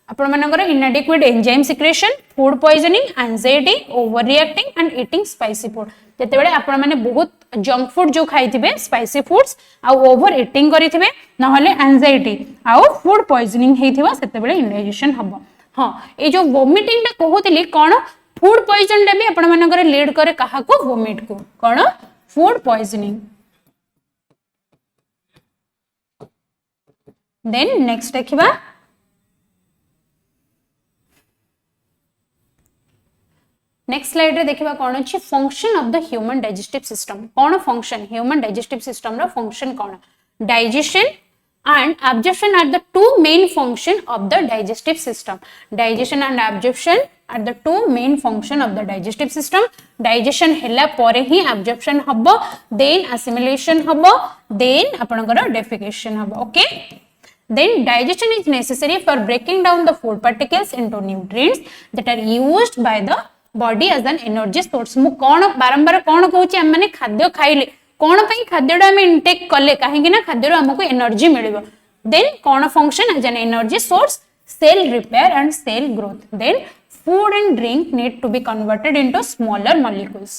आपण मानकर इनएडिक्वेट enzyme secretion food poisoning anxiety over reacting and eating spicy food जते बेले आपण माने बहुत जंक फूड जो खाइथिबे स्पाइसी फूड्स आ ओवर ईटिंग करिथिबे न हले एंजाइटी आ फूड पॉइजनिंग हेथिबा सेते बेले इंडाइजेशन हबो हां ए जो वोमिटिंग ता कहउतली कोन फूड पॉइजन रे भी आपण मानकर लीड करे काहा को वोमिट को कोन फूड पॉइजनिंग देन नेक्स्ट देखिबा नेक्स्ट स्लाइड रे देखिबा कोन अछि function of the human digestive system कोन फंक्शन ह्यूमन डाइजेस्टिव सिस्टम रो फंक्शन कोन digestion and absorption are the two main function of the digestive system digestion and absorption are the two main function of the digestive system digestion हैला परे ही absorption हबो then assimilation हबो then आपनकर defecation हबो okay then digestion is necessary for breaking down the food particles into nutrients that are used by the body as an energy source मु कोन बारंबार कोन कहूची हम माने खाद्य खाइले कोन पई खाद्यडा हम इनटेक कले काहे कि ना खाद्यरो हमको एनर्जी मिलिबो देन कोन function as an energy source cell repair and cell growth then food and drink need to be converted into smaller molecules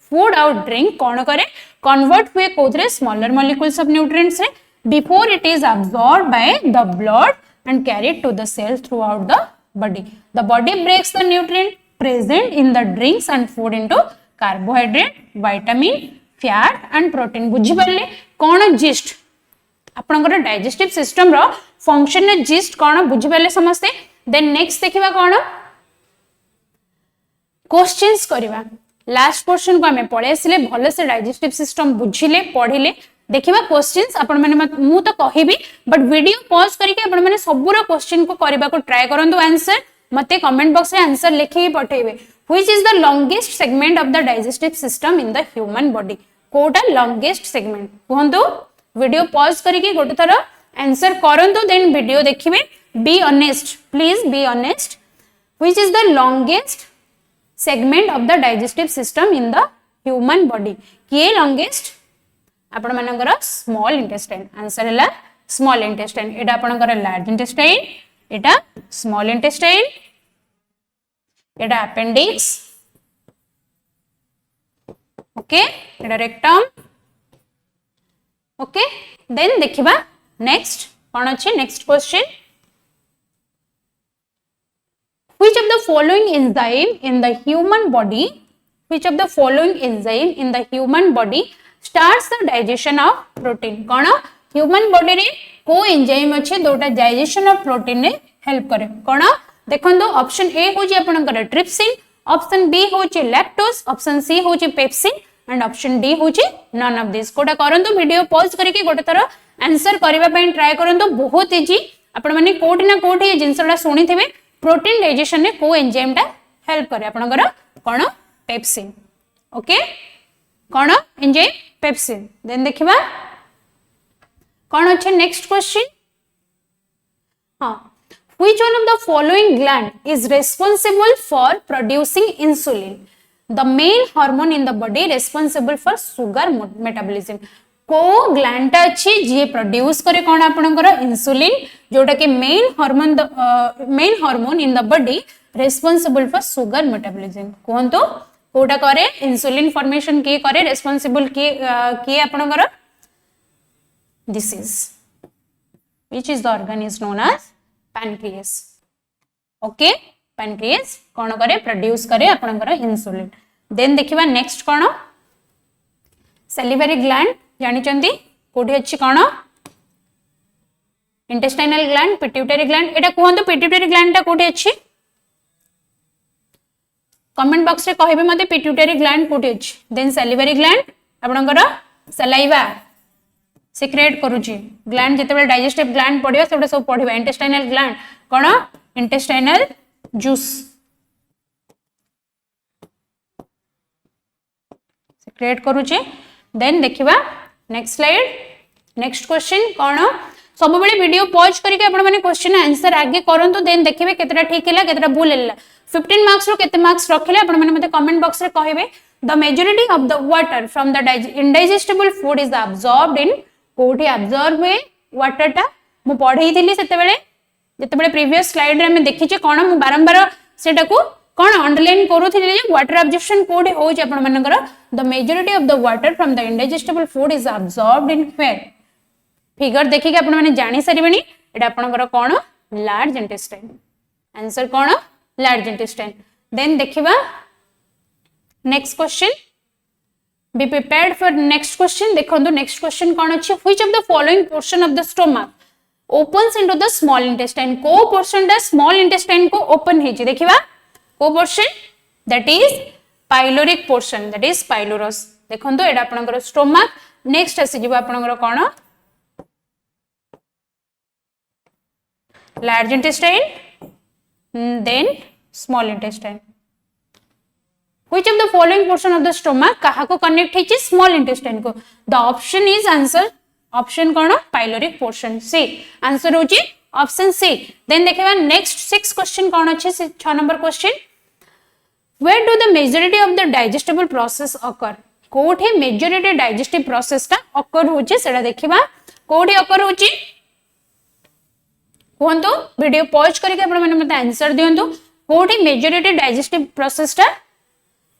food और drink कोन करे convert हुए कोथरे smaller molecules of nutrients रे before it is absorbed by the blood and carried to the cells throughout the body. The body breaks the nutrient present in the drinks and food into carbohydrate, vitamin, fat and protein. बुझी परले कोन gist आपनकर digestive system रो function ने gist कोन बुझी परले समझते. Then next देखिबा कोन questions करवा लास्ट पोर्शन को आम पढ़े आसिले भल से डाइजेस्टिव सिस्टम बुझिले पढ़िले देखिबा क्वेश्चंस आपण माने मु तो कहिबी बट वीडियो पॉज करके आपण माने सबुरा क्वेश्चन को करबा को ट्राई करंतु आंसर मते कमेंट बॉक्स रे आंसर लिखि पठेबे which is the longest segment of the digestive system in the human body कोटा लॉन्गेस्ट सेगमेंट कहंतु वीडियो पॉज करके गोटे थर आंसर करंतु देन वीडियो देखिबे be honest please be honest which is the longest segment of the digestive system in the human body किए longest आपण मानकर small intestine आंसर हैला small intestine एटा आपनकर large intestine एटा small intestine एटा appendix okay एटा rectum okay then देखिबा next कोन अछि next question which of the following enzyme in the human body starts the digestion of protein cone human body रे को enzyme अछि दोटा digestion of protein रे help करे कोन देखंदो option A होची आपनकर ट्रिप्सिन ऑप्शन बी होची लैक्टोज ऑप्शन सी होची pepsin and option D होची नन ऑफ दिस कोटा करंतु वीडियो पॉज करके गोटे थरो आंसर करबा पई ट्राई करंतु बहुत इजी आपण माने कोठी ना कोठी जिंसडा सुनिथिबे प्रोटीन डाइजेशन ने को एंजाइम टा हेल्प करे आपनकर कोन पेप्सिन ओके कोन एंजाइम पेप्सिन देन देखिबा कोन अछि नेक्स्ट क्वेश्चन हां which one of the following gland is responsible for producing insulin the main hormone in the body responsible for sugar metabolism को ग्लैंड अच्छी जी प्रोड्यूस करे कोन आपनकर इंसुलिन जोटा कि main hormone in the body responsible for sugar metabolism कोहंतो कोटा करे इंसुलिन फॉर्मेशन के करे रिस्पांसिबल के आपनकर this is which is the organ is known as pancreas okay pancreas कोन करे प्रोड्यूस करे आपनकर इंसुलिन देन देखिबा नेक्स्ट कोन सैलिवरी ग्लैंड जानी चंदी कोठी अछि कोन इंटेस्टाइनल ग्लैंड पिट्यूटरी ग्लैंड एटा कहंतो पिट्यूटरी ग्लैंड ता कोठी अछि कमेंट बॉक्स रे कहबे मते पिट्यूटरी ग्लैंड कोठी अछि देन सैलिवरी ग्लैंड आपनकर सलाइवा सिक्रेट करूची ग्लैंड जते डाइजेस्टिव ग्लैंड पडियो सेटा सब पढिबा इंटेस्टाइनल ग्लैंड कोन इंटेस्टाइनल जूस सिक्रेट करूची देन देखिबा नेक्स्ट स्लाइड नेक्स्ट क्वेश्चन कोन सब बेले वीडियो पॉज करके आपण माने क्वेश्चन आंसर आगे करंतु देन देखिबे केतरा ठीक हैला केतरा भूल हैला 15 मार्क्स रो केते मार्क्स रखिले आपण माने मते कमेंट बॉक्स रे कहबे the majority of the water from the indigestible food is absorbed in कोठी अब्सॉर्ब हुए वाटर टा मु पढेई थिली सेते बेले जते बेले प्रीवियस स्लाइड रे हम देखि जे कोन मु बारंबार सेटा को कोन अंडरलाइन करूथिले जे वाटर एब्जॉर्प्शन कोठी हो जे आपण मानकर the majority of the water from the indigestible food is absorbed in where figure देखि के आपण माने जानि सरिबेनी एटा आपनकर कोन लार्ज इंटेस्टाइन आंसर कोन लार्ज इंटेस्टाइन देन देखिबा next question be prepared for next question देखंतु नेक्स्ट क्वेश्चन कोन अछि which of the following portion of the stomach opens into the small intestine को पोर्शन दा स्मॉल इंटेस्टाइन को open हेछि देखिबा को portion that is pyloric portion that is pylorus देखंतु एडा आपनकर स्टोमक नेक्स्ट आसी जिबा आपनकर कोन large intestine then small intestine which of the following portion of the stomach काहा को कनेक्ट हेछि स्मॉल इंटेस्टाइन को the option is answer option कोन पाइलोरिक पोर्शन सी आंसर होछि ऑप्शन सी देन देखिबा नेक्स्ट 6 क्वेश्चन कोन अछि 6 number question where do the majority of the digestible process occur कोठी मेजॉरिटी डाइजेस्टिव प्रोसेस ता occur होछि सेडा देखिबा कोठी occur होछि कोहंतो वीडियो पॉज करके आपण माने मते आंसर दियंतु कोठी मेजॉरिटी डाइजेस्टिव प्रोसेस ता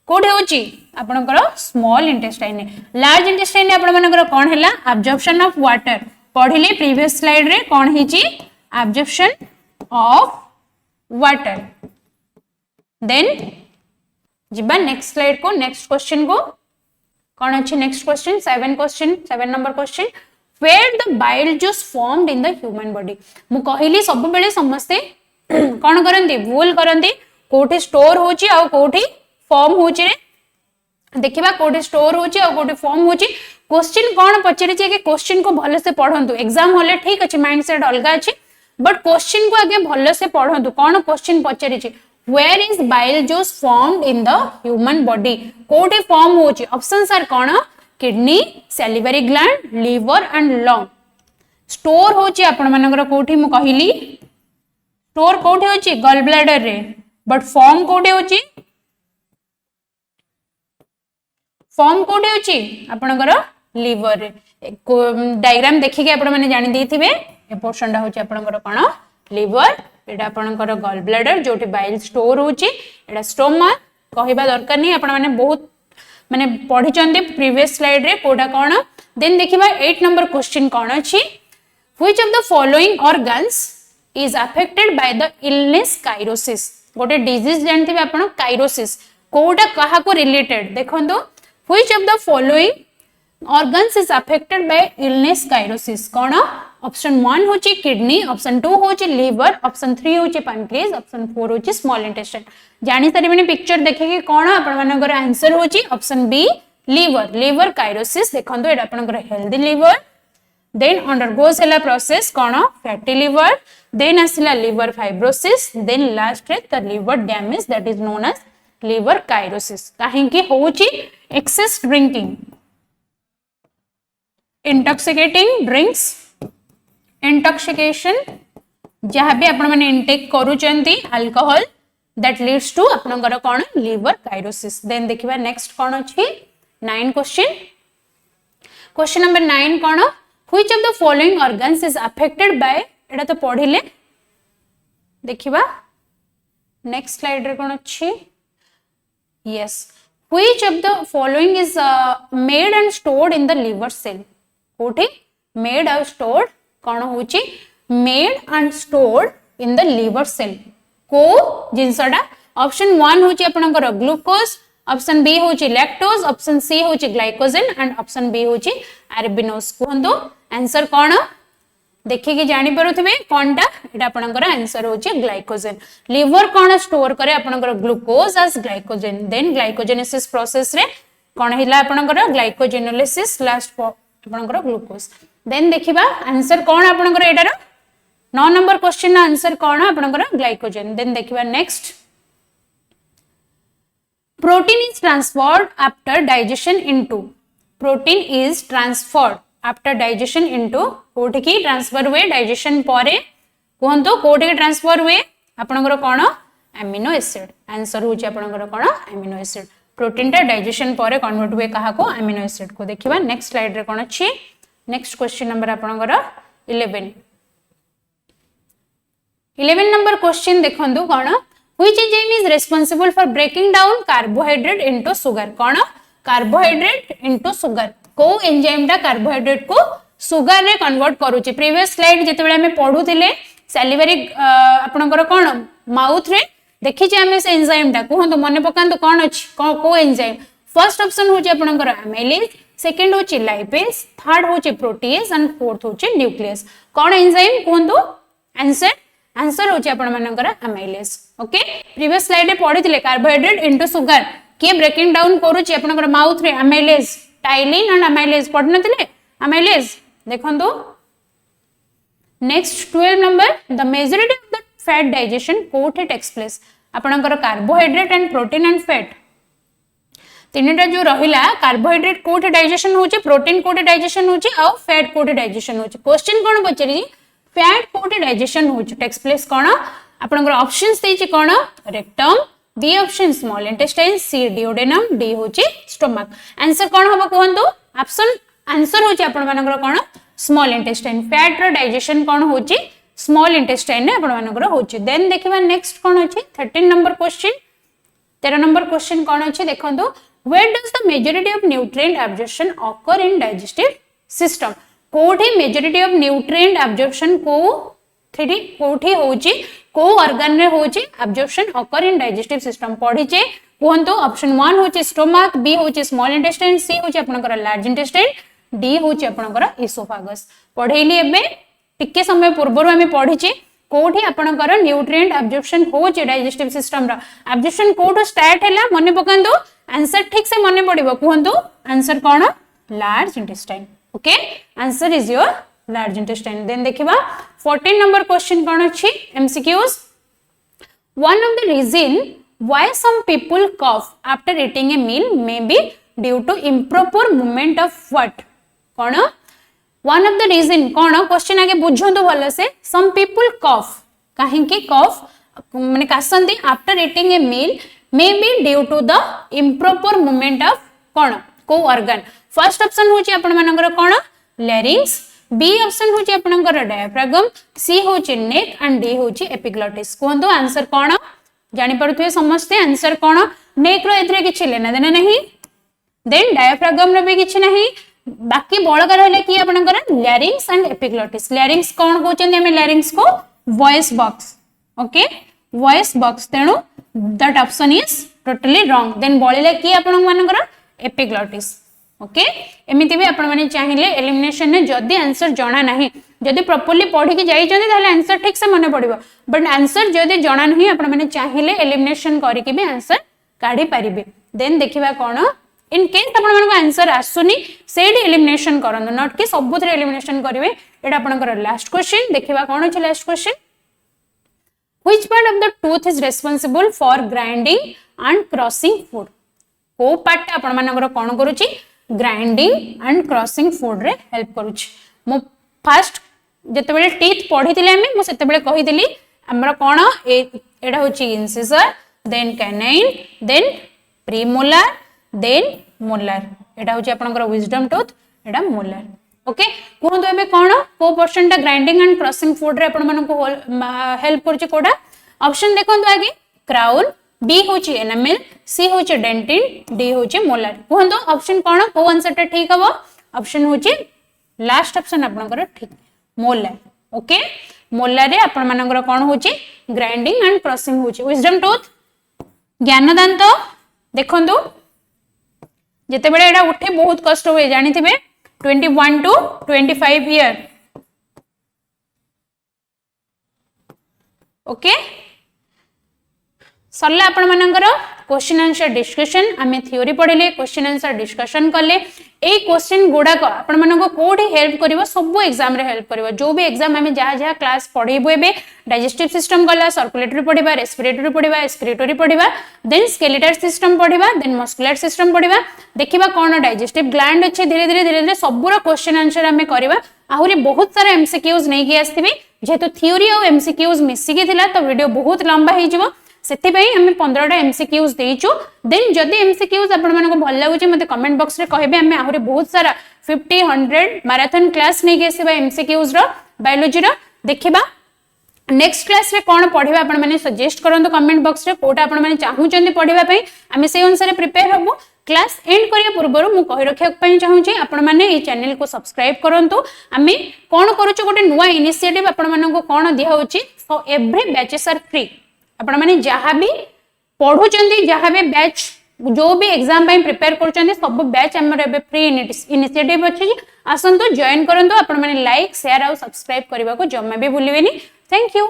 कोठी होछि आपनकर स्मॉल इंटेस्टाइन लार्ज इंटेस्टाइन आपण मानकर कोन हैला एब्जॉर्प्शन ऑफ वाटर पढिले प्रीवियस स्लाइड रे कोन हिछि एब्जॉर्प्शन ऑफ वाटर देन जिबा नेक्स्ट स्लाइड को नेक्स्ट क्वेश्चन को कोन अछि next question 7 number question where the bile juice formed in the human body मु कहिली सब बेले समस्ते कोन करंती भूल करंती कोठी स्टोर होछि आ कोठी फॉर्म होची रे देखिबा कोठी स्टोर होची और कोठी फॉर्म होची क्वेश्चन कोन पचरी जे कि क्वेश्चन को भले से पढंतु एग्जाम होले ठीक अछि माइंडसेट अलगा अछि बट क्वेश्चन को आगे भले से पढंतु कोन क्वेश्चन पचरी छी where is bile juice formed in the human body कोठी फॉर्म होची ऑप्शंस आर कोन kidney salivary gland liver and lung store होची आपण मानकर कोठी मु कहिली स्टोर कोठी होची गॉल ब्लैडर रे बट फॉर्म कोठी होची फॉर्म कोठी होची आपणकर लिवर रे डायग्राम देखि के आपण माने जानि देथिबे ए पोर्शन दा होची आपणकर कोन लिवर एटा आपणकर गॉल ब्लैडर जोटी बाइल स्टोर होची एटा स्टोमा कहिबा दरकार नहीं आपण माने बहुत माने पढी चंदे प्रीवियस स्लाइड रे कोडा कोन देन देखिबा 8 नंबर क्वेश्चन कोन अछि which of the following organs is affected by the illness cirrhosis गोटे डिजीज जानथिबे आपण काइरोसिस कोडा कहा को रिलेटेड देखंदो which of the following organs is affected by illness cirrhosis कोन ऑप्शन 1 होची किडनी ऑप्शन 2 होची लिवर ऑप्शन 3 होची पैनक्रियास ऑप्शन 4 होची स्मॉल इंटेस्टाइन जानि सारी माने पिक्चर देखे कि कोन आपण मानकर आंसर होची option B liver liver cirrhosis देखंदो एटा आपनकर हेल्दी लिवर देन अंडरगोस हला प्रोसेस कोन फैटी लिवर देन आसिला लिवर फाइब्रोसिस देन लास्ट रे the liver damage that is known as liver cirrhosis काहे कि होची excess drinking intoxicating drinks intoxication जहाँ भी आपण माने इनटेक करूचंती अल्कोहल दैट लीड्स टू आपनकर कोन लिवर काइरोसिस देन देखिबा नेक्स्ट कोन अछि 9 क्वेश्चन नंबर 9 कोन which of the following organs is affected by एटा तो पढिले देखिबा नेक्स्ट स्लाइड रे कोन अछि yes which of the following is made and stored in the liver cell कोठी मेड और स्टोर्ड कोन होची made and stored in the liver cell को जिंसडा ऑप्शन 1 होची आपनकर ग्लूकोज ऑप्शन बी होची लैक्टोज ऑप्शन सी होची ग्लाइकोजन एंड ऑप्शन बी होची आर्बिनोज कोहंदो आंसर कोन देखि के जानि परथबे कोनटा एटा आपनकर आंसर होची ग्लाइकोजन लिवर कोन स्टोर करे आपनकर glucose as glycogen then glycogenesis process रे कोन हिला आपनकर ग्लाइकोजेनोलिसिस लास्ट आपनकर ग्लूकोज देन देखिबा आंसर कोन आपनकर एटार 9 नंबर क्वेश्चन आंसर कोन आपनकर ग्लाइकोजन देन देखिबा next protein is transferred after digestion into protein is transferred after digestion into कोठी की ट्रांसफर हुए डाइजेशन परे कोहंतो कोठी की ट्रांसफर हुए आपनकर कोन अमीनो एसिड आंसर होची आपनकर कोन अमीनो एसिड प्रोटीन टा डाइजेशन परे कन्वर्ट हुए कहा को अमीनो एसिड को देखिबा नेक्स्ट स्लाइड रे कोन अछि नेक्स्ट क्वेश्चन नंबर आपनकर 11 नंबर क्वेश्चन देखंदु कोन which enzyme is responsible for breaking down carbohydrate into sugar cone carbohydrate into sugar को एंजाइम टा कार्बोहाइड्रेट को सुगर रे कन्वर्ट करूची प्रीवियस स्लाइड जेते बेले हमें पढुथिले सैलिवरी आपनकर कोन माउथ रे देखि जे हमें से एंजाइम टा कोहंतो मने पकांतो कोन अछि को एंजाइम फर्स्ट ऑप्शन होची आपनकर अमाइलेज सेकंड होची लाइपेज थर्ड होची प्रोटीएज एंड फोर्थ होची न्यूक्लियस कोन एंजाइम कोहंतो आंसर होची आपण मानकर अमाइलेज ओके प्रीवियस स्लाइड रे पढिथिले कार्बोहाइड्रेट इनटू सुगर के ब्रेकिंग डाउन करूची आपनकर माउथ रे अमाइलेज टाइलिन एंड अमाइलेज पढनथिले अमाइलेज देखंतो next 12 number the majority of the fat digestion कोठे टेक्स प्लेस आपनकर carbohydrate and protein and fat तीनटा जो रहिला कार्बोहाइड्रेट कोठे डाइजेशन होची प्रोटीन कोठे डाइजेशन होची और फैट कोठे डाइजेशन होची क्वेश्चन कोन पचरी फैट कोठे डाइजेशन होची टेक्स प्लेस कोन आपनकर ऑप्शंस देछि कोन rectum B option small intestine C duodenum D होची स्टमक आंसर कोन होबो कोहंतो ऑप्शन आंसर होची आपण मानकर कोन स्मॉल इंटेस्टाइन फैट रो डाइजेशन कोन होची स्मॉल इंटेस्टाइन ने आपण मानकर होची देन देखिबा नेक्स्ट कोन होची 13 नंबर क्वेश्चन 13 नंबर क्वेश्चन कोन होची देखंतो where does the majority of nutrient absorption occur in digestive system कोठी मेजॉरिटी ऑफ न्यूट्रिएंट एब्जॉर्प्शन को थेडी कोठी होची को ऑर्गन रे होची absorption occur in digestive system पढिचे कोहंतो ऑप्शन 1 होची स्टोमक बी होची स्मॉल इंटेस्टाइन सी होची आपनकर लार्ज इंटेस्टाइन डी होची आपनकर इसोफागस पढैली एबे टिके समय पूर्वरु हमें पढिचे कोठी आपनकर न्यूट्रिएंट एब्जॉर्प्शन होचे डाइजेस्टिव सिस्टम रा एब्जॉर्प्शन कोठो स्टार्ट हैला मने पकांदो आंसर ठीक से मने पड़िबो कहंतु आंसर कोन large intestine okay answer is your large intestine then देखिबा 14 नंबर क्वेश्चन कोन अछि MCQs one of the reason why some people cough after eating a meal may be due to improper movement of what cone one of the reason cone question आगे बुझंतु भलो से some people cough काहे कि cough माने कासंती after eating a meal may be due to the improper movement of कोन को organ first option होची आपण मानकर कोन larynx बी ऑप्शन होची आपनकर डायफ्रागम सी होची नेक एंड डी होची एपिग्लॉटिस कोंदो आंसर कोन जानि पड़ुथुए समस्ते आंसर कोन नेक रो एथरे किछि लेना देना नहीं देन डायफ्रागम रो भी किछि नहीं बाकी बळका रहले कि आपनकर लैरिंग्स एंड एपिग्लॉटिस लैरिंग्स कोन कहउछन हम लैरिंग्स को voice box okay voice box तेनु that option is totally wrong then बळिले कि आपन मानकर एपिग्लॉटिस ओके एमिति भी आपण माने चाहिए एलिमिनेशन ने जदी आंसर जणा नाही जदी प्रॉपर्ली पढी के जाई जदी ताले आंसर ठीक से मने पड़िबो बट आंसर जदी जणा नाही आपण माने चाहिए एलिमिनेशन करी के भी आंसर काढी परिबे देन देखिबा कोन इन केस आपण मानको आंसर आसुनी सेडी एलिमिनेशन करन नॉट कि सबुथरे एलिमिनेशन करिवे एटा आपनकर लास्ट क्वेश्चन देखिबा कोन अछि last question which part of the tooth is responsible for grinding and crushing food को पार्ट आपण मानकर कोन करूची ग्राइंडिंग एंड क्रॉसिंग फूड रे हेल्प करूछ मो फर्स्ट जते बेले टीथ पढितिले हमें मो सेते बेले कहितली हमरा कोन एडा होची incisor then canine then premolar then molar एडा होची आपनकर विजडम टूथ एडा मोलार ओके कोन एबे कोन को percent grinding and crushing food रे आपण मानको हेल्प करूछ कोडा ऑप्शन देखंतु आगे क्राउन बी होची एनामेल सी होची डेंटिन डी होची मोलार कहंतो ऑप्शन कोन को आंसर टा ठीक हबो ऑप्शन होची लास्ट ऑप्शन आपनकर ठीक मोलार ओके मोलार रे आपण मानकर कोन होची ग्राइंडिंग एंड क्रॉसिंग होची विजडम टूथ ज्ञान दांत देखंतु जते बेले एडा उठे बहुत कष्ट होए जानि थिबे 21 to 25 ईयर ओके सरला आपण मानकर क्वेश्चन आंसर डिस्कशन आमे थ्योरी पढिले क्वेश्चन आंसर डिस्कशन करले ए क्वेश्चन गुडाक आपण मानको कोठी हेल्प करिवो सब एग्जाम रे हेल्प करिवो जो भी एग्जाम आमे जहा जहा क्लास पढिबो एबे डाइजेस्टिव सिस्टम गला सर्कुलेटरी पढिबा रेस्पिरेटरी पढिबा एक्सक्रीटरी पढिबा देन स्केलेटल सिस्टम पढिबा देन मस्कुलर सिस्टम पढिबा देखिबा कोन डाइजेस्टिव ग्लैंड अछि धीरे धीरे सबुरा क्वेश्चन आंसर आमे करबा आहुरी बहुत सारा एमसीक्यूज नै कि आस्थिबे जेतु थ्योरी और एमसीक्यूज मिसी के थिला तो वीडियो बहुत लंबा हे जिवो सेति पई हमें 15टा एमसीक्यूज देइचो देन जदी एमसीक्यूज आपण मानको भल लागुची मते कमेंट बॉक्स रे कहबे हमें आहुरी बहुत सारा 50 100 मैराथन क्लास नै गेसिबा एमसीक्यूज रो बायोलॉजी रो देखिबा नेक्स्ट क्लास रे कोन पढिबा आपण माने सजेस्ट करंतो कमेंट बॉक्स रे कोटा आपण माने चाहू चंदी पढिबा पई हमें से अनुसार प्रिपेयर हबो क्लास एंड करिया पूर्वरु मु कहि रखिया पई चाहू छी आपण माने ए चैनल को सब्सक्राइब करंतो हमें कोन करूचो गोटे नुवा इनिशिएटिव आपण मानको कोन दिया होची so every batches are free आपण माने जहां भी पढुचंदी जहां भी बैच जो भी एग्जाम पई प्रिपेयर करचंदी सब बैच हमर एबे फ्री इनिशिएटिव अछि आसंतो जॉइन करंतो आपण माने लाइक शेयर और सब्सक्राइब करबा को जम्मा भी भूलिबेनी थैंक यू।